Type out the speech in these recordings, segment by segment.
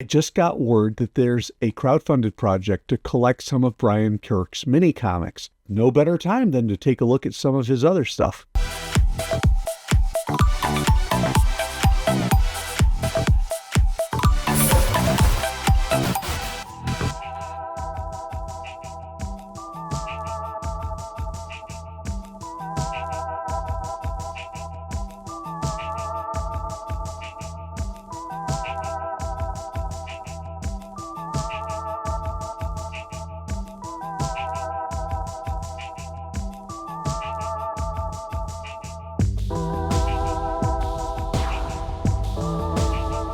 just got word that there's a crowdfunded project to collect some of Brian Kirk's mini comics. No better time than to take a look at some of his other stuff.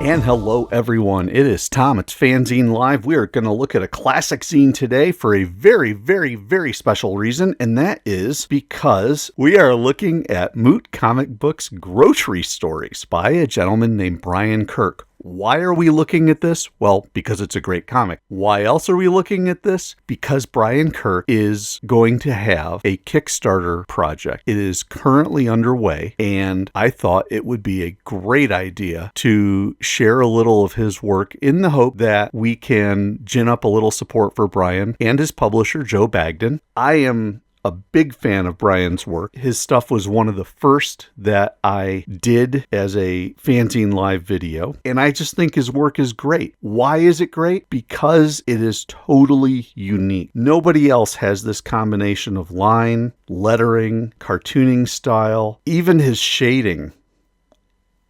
And hello everyone, it is Tom, it's FANzine Live. We are going to look at a classic zine today for a very, very, very special reason, and that is because we are looking at Moot Comic Books Grocery Stories by a gentleman named Brian Kirk. Why are we looking at this? Well, because it's a great comic. Why else are we looking at this? Because Brian Kirk is going to have a Kickstarter project. It is currently underway, and I thought it would be a great idea to share a little of his work in the hope that we can gin up a little support for Brian and his publisher, Joe Bagden. I am a big fan of Brian's work. His stuff was one of the first that I did as a FANzine Live video, and I just think his work is great. Why is it great? Because it is totally unique. Nobody else has this combination of line, lettering, cartooning style, even his shading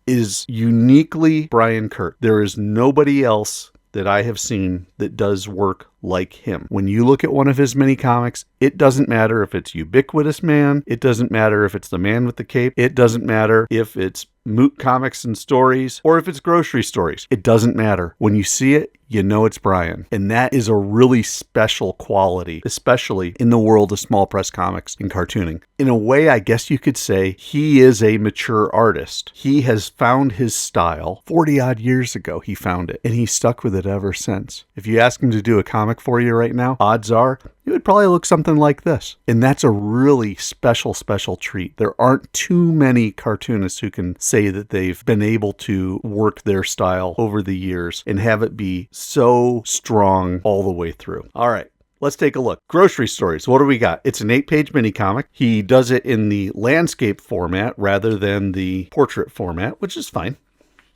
is uniquely Brian Kirk. There is nobody else that I have seen that does work like him. When you look at one of his mini comics, it doesn't matter if it's Ubiquitous Man, it doesn't matter if it's The Man with the Cape, it doesn't matter if it's Moot Comics and Stories, or if it's Grocery Stories. It doesn't matter. When you see it, you know it's Brian. And that is a really special quality, especially in the world of small press comics and cartooning. In a way, I guess you could say he is a mature artist. He has found his style. 40 odd years ago, he found it, and he's stuck with it ever since. If you ask him to do a comic for you right now, odds are it would probably look something like this. And that's a really special, special treat. There aren't too many cartoonists who can say that they've been able to work their style over the years and have it be so strong all the way through. All right. Let's take a look. Grocery Stories. What do we got? It's an 8-page mini comic. He does it in the landscape format rather than the portrait format, which is fine.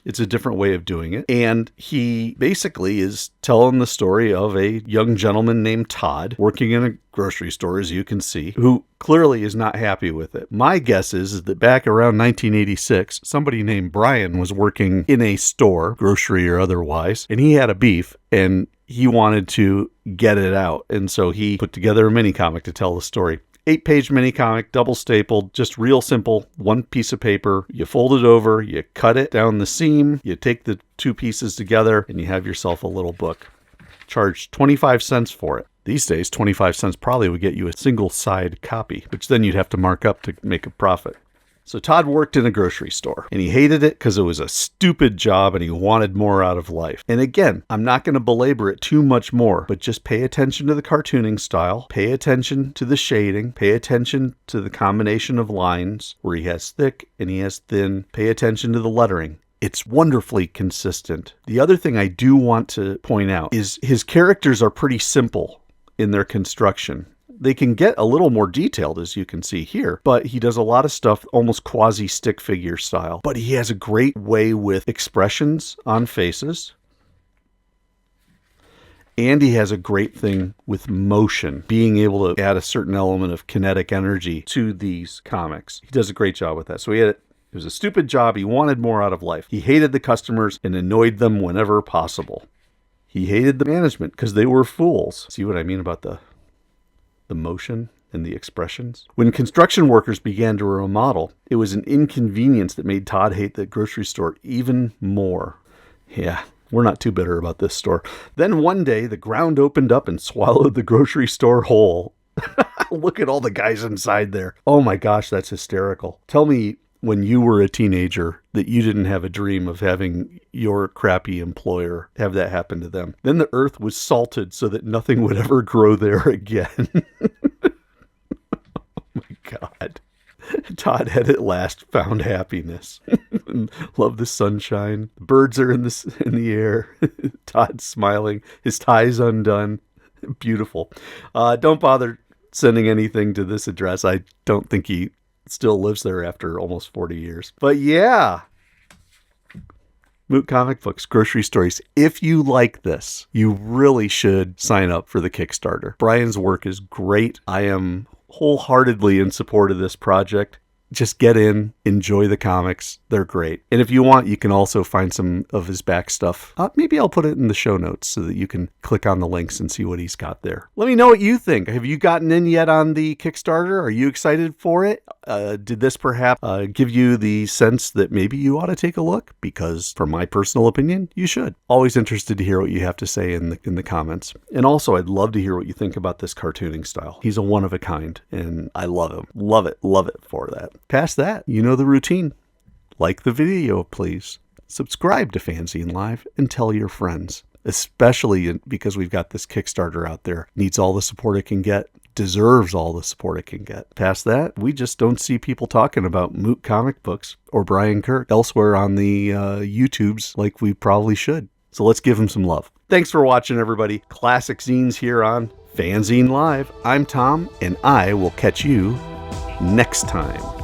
It's a different way of doing it. And he basically is telling the story of a young gentleman named Todd working in a grocery store, as you can see, who clearly is not happy with it. My guess is that back around 1986, somebody named Brian was working in a store, grocery or otherwise, and he had a beef, and he wanted to get it out. And so he put together a mini comic to tell the story. 8-page mini comic, double stapled, just real simple, one piece of paper. You fold it over, you cut it down the seam, you take the two pieces together, and you have yourself a little book. Charge 25 cents for it. These days, 25 cents probably would get you a single side copy, which then you'd have to mark up to make a profit. So Todd worked in a grocery store, and he hated it because it was a stupid job and he wanted more out of life. And again, I'm not going to belabor it too much more, but just pay attention to the cartooning style, pay attention to the shading, pay attention to the combination of lines where he has thick and he has thin, pay attention to the lettering. It's wonderfully consistent. The other thing I do want to point out is his characters are pretty simple in their construction. They can get a little more detailed, as you can see here, but he does a lot of stuff almost quasi-stick figure style. But he has a great way with expressions on faces. And he has a great thing with motion, being able to add a certain element of kinetic energy to these comics. He does a great job with that. So it was a stupid job. He wanted more out of life. He hated the customers and annoyed them whenever possible. He hated the management because they were fools. See what I mean about the motion and the expressions? When construction workers began to remodel, it was an inconvenience that made Todd hate the grocery store even more. Yeah, we're not too bitter about this store. Then one day, the ground opened up and swallowed the grocery store whole. Look at all the guys inside there. Oh my gosh, that's hysterical. Tell me when you were a teenager that you didn't have a dream of having your crappy employer have that happen to them. Then the earth was salted so that nothing would ever grow there again. Oh my God. Todd had at last found happiness. Love the sunshine. Birds are in the air. Todd's smiling. His tie's undone. Beautiful. Don't bother sending anything to this address. I don't think he still lives there after almost 40 years. But yeah. Moot Comic Books, Grocery Stories. If you like this, you really should sign up for the Kickstarter. Brian's work is great. I am wholeheartedly in support of this project. Just get in, enjoy the comics. They're great. And if you want, you can also find some of his back stuff. Maybe I'll put it in the show notes so that you can click on the links and see what he's got there. Let me know what you think. Have you gotten in yet on the Kickstarter? Are you excited for it? Did this perhaps give you the sense that maybe you ought to take a look? Because from my personal opinion, you should. Always interested to hear what you have to say in the comments. And also, I'd love to hear what you think about this cartooning style. He's a one of a kind, and I love him. Love it for that. Past that, you know the routine. Like the video, please. Subscribe to FANzine Live and tell your friends. Especially because we've got this Kickstarter out there. Needs all the support it can get. Deserves all the support it can get. Past that, we just don't see people talking about Moot Comic Books or Brian Kirk elsewhere on the YouTubes like we probably should. So let's give him some love. Thanks for watching, everybody. Classic Zines here on FANzine Live. I'm Tom, and I will catch you next time.